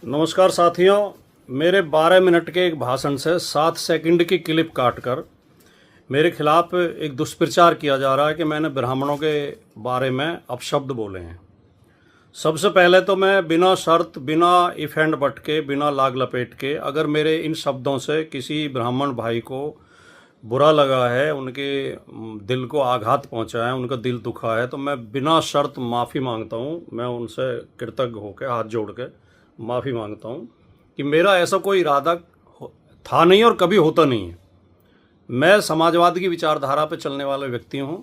नमस्कार साथियों। मेरे 12 मिनट के एक भाषण से 7 सेकंड की क्लिप काटकर मेरे खिलाफ एक दुष्प्रचार किया जा रहा है कि मैंने ब्राह्मणों के बारे में अपशब्द बोले हैं। सबसे पहले तो मैं बिना शर्त, बिना इफ एंड बट के, बिना लाग लपेट के, अगर मेरे इन शब्दों से किसी ब्राह्मण भाई को बुरा लगा है, उनके दिल को आघात पहुंचा है, उनका दिल दुखा है, तो मैं बिना शर्त माफ़ी मांगता हूं। मैं उनसे कृतज्ञ होकर हाथ जोड़ के माफ़ी मांगता हूं कि मेरा ऐसा कोई इरादा था नहीं और कभी होता नहीं है। मैं समाजवाद की विचारधारा पर चलने वाला व्यक्ति हूं।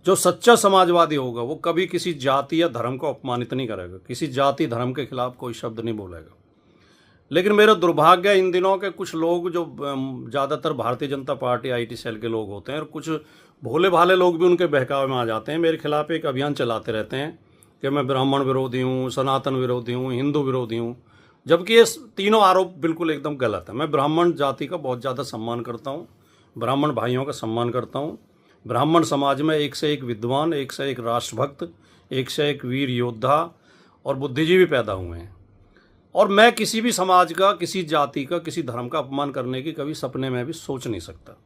जो सच्चा समाजवादी होगा वो कभी किसी जाति या धर्म को अपमानित नहीं करेगा, किसी जाति धर्म के खिलाफ कोई शब्द नहीं बोलेगा। लेकिन मेरा दुर्भाग्य है इन दिनों के कुछ लोग, जो ज़्यादातर Bharatiya Janata party IT cell के लोग होते हैं, और कुछ भोले भाले लोग भी उनके बहकावे में आ जाते हैं, मेरे खिलाफ एक अभियान चलाते रहते हैं कि मैं ब्राह्मण विरोधी हूँ, सनातन विरोधी हूँ, हिंदू विरोधी हूँ, जबकि ये तीनों आरोप बिल्कुल एकदम गलत है। मैं ब्राह्मण जाति का बहुत ज़्यादा सम्मान करता हूँ, ब्राह्मण भाइयों का सम्मान करता हूँ। ब्राह्मण समाज में एक से एक विद्वान, एक से एक राष्ट्रभक्त, एक से एक वीर योद्धा और बुद्धिजीवी पैदा हुए हैं, और मैं किसी भी समाज का, किसी जाति का, किसी धर्म का अपमान करने की कभी सपने में भी सोच नहीं सकता।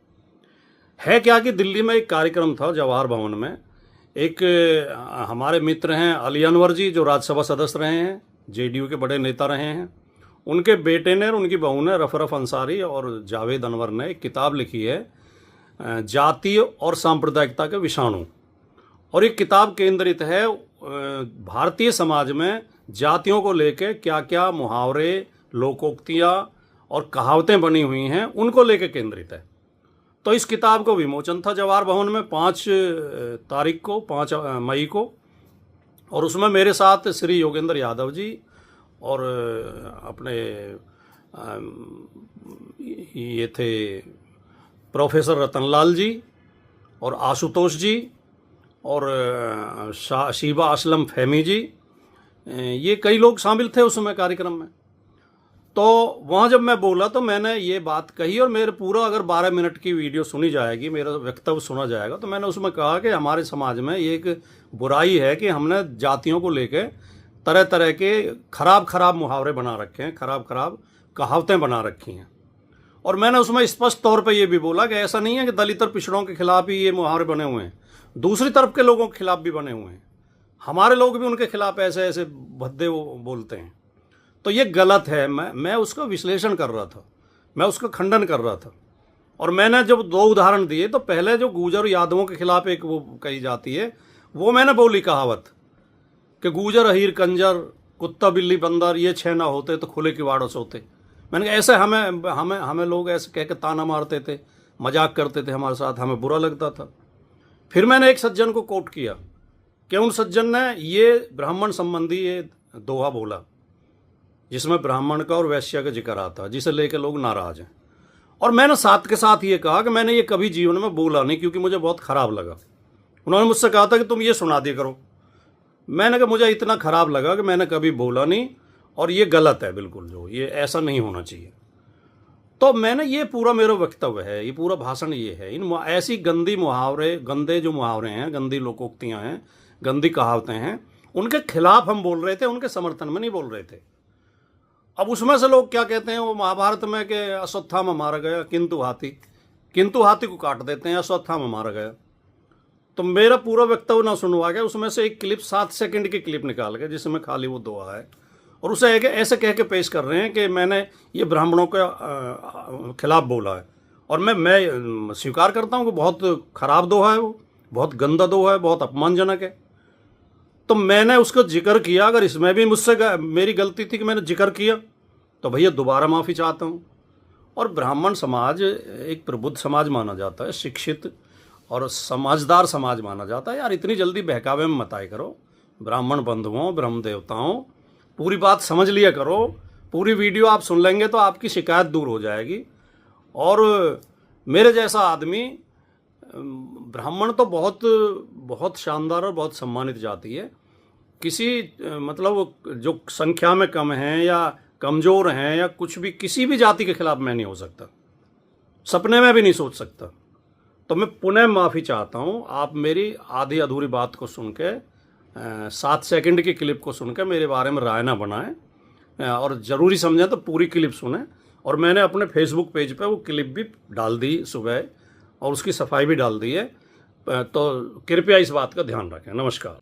है क्या कि दिल्ली में एक कार्यक्रम था जवाहर भवन में। एक हमारे मित्र हैं अली अनवर जी, जो राज्यसभा सदस्य रहे हैं, जेडीयू के बड़े नेता रहे हैं। उनके बेटे ने और उनकी बहू ने, रफरफ अंसारी और जावेद अनवर ने, एक किताब लिखी है जाति और सांप्रदायिकता के विषाणु। और ये किताब केंद्रित है भारतीय समाज में जातियों को लेकर क्या क्या मुहावरे, लोकोक्तियाँ और कहावतें बनी हुई हैं, उनको लेकर केंद्रित है। तो इस किताब को विमोचन था जवाहर भवन में 5 तारीख को, 5 मई को, और उसमें मेरे साथ श्री योगेंद्र यादव जी और अपने ये थे प्रोफेसर रतनलाल जी और आशुतोष जी और शीबा असलम फहमी जी, ये कई लोग शामिल थे उसमें कार्यक्रम में। तो वहाँ जब मैं बोला तो मैंने ये बात कही, और मेरे पूरा अगर 12 मिनट की वीडियो सुनी जाएगी, मेरा वक्तव्य सुना जाएगा, तो मैंने उसमें कहा कि हमारे समाज में ये एक बुराई है कि हमने जातियों को लेकर तरह तरह के खराब मुहावरे बना रखे हैं, खराब कहावतें बना रखी हैं। और मैंने उसमें स्पष्ट तौर पर यह भी बोला कि ऐसा नहीं है कि दलित और पिछड़ों के खिलाफ ही ये मुहावरे बने हुए हैं, दूसरी तरफ के लोगों के खिलाफ भी बने हुए हैं। हमारे लोग भी उनके खिलाफ ऐसे ऐसे भद्दे वो बोलते हैं। तो ये गलत है। मैं उसका विश्लेषण कर रहा था, मैं उसका खंडन कर रहा था। और मैंने जब 2 उदाहरण दिए, तो पहले जो गुर्जर यादवों के खिलाफ एक वो कही जाती है, वो मैंने बोली कहावत कि गुर्जर अहीर कंजर, कुत्ता बिल्ली बंदर, ये 6 ना होते तो खुले किवाड़ों सोते। मैंने कहा ऐसे हमें लोग ऐसे कह के ताना मारते थे, मजाक करते थे हमारे साथ, हमें बुरा लगता था। फिर मैंने एक सज्जन को कोट किया कि उन सज्जन ने ये ब्राह्मण संबंधी ये दोहा बोला जिसमें ब्राह्मण का और वैश्य का जिक्र आता है, जिसे लेकर लोग नाराज हैं। और मैंने साथ के साथ ये कहा कि मैंने ये कभी जीवन में बोला नहीं, क्योंकि मुझे बहुत ख़राब लगा। उन्होंने मुझसे कहा था कि तुम ये सुना दिया करो। मैंने कहा मुझे इतना ख़राब लगा कि मैंने कभी बोला नहीं, और ये गलत है बिल्कुल, जो ये ऐसा नहीं होना चाहिए। तो मैंने ये पूरा मेरा वक्तव्य है, ये पूरा भाषण ये है। इन ऐसी गंदी मुहावरे, गंदे जो मुहावरे हैं, गंदी लोकोक्तियाँ हैं, गंदी कहावतें हैं, उनके खिलाफ हम बोल रहे थे, उनके समर्थन में नहीं बोल रहे थे। अब उसमें से लोग क्या कहते हैं, वो महाभारत में कि अश्वत्थामा मारा गया, किंतु हाथी को काट देते हैं, अश्वत्थामा मारा गया। तो मेरा पूरा वक्तव्य ना सुनवा के उसमें से एक क्लिप, 7 सेकंड की क्लिप निकाल के, जिसमें खाली वो दोहा है, और उसे ऐसे कह के पेश कर रहे हैं कि मैंने ये ब्राह्मणों के खिलाफ बोला है। और मैं स्वीकार करता हूँ कि बहुत ख़राब दोहा है, वो बहुत गंदा दोहा है, बहुत अपमानजनक है। तो मैंने उसका जिक्र किया। अगर इसमें भी मुझसे मेरी गलती थी कि मैंने जिक्र किया, तो भैया दोबारा माफ़ी चाहता हूँ। और ब्राह्मण समाज एक प्रबुद्ध समाज माना जाता है, शिक्षित और समझदार समाज माना जाता है। यार इतनी जल्दी बहकावे में मत आए करो। ब्राह्मण बंधुओं, ब्रह्म देवताओं, पूरी बात समझ लिया करो। पूरी वीडियो आप सुन लेंगे तो आपकी शिकायत दूर हो जाएगी। और मेरे जैसा आदमी, ब्राह्मण तो बहुत शानदार और बहुत सम्मानित जाति है। किसी मतलब जो संख्या में कम हैं या कमज़ोर हैं या कुछ भी, किसी भी जाति के खिलाफ मैं नहीं हो सकता, सपने में भी नहीं सोच सकता। तो मैं पुनः माफ़ी चाहता हूँ। आप मेरी आधी अधूरी बात को सुन के, 7 सेकंड की क्लिप को सुनकर मेरे बारे में राय ना बनाएं। और ज़रूरी समझें तो पूरी क्लिप सुने। और मैंने अपने फेसबुक पेज पे वो क्लिप भी डाल दी सुबह और उसकी सफाई भी डाल दी है, तो कृपया इस बात का ध्यान रखें। नमस्कार।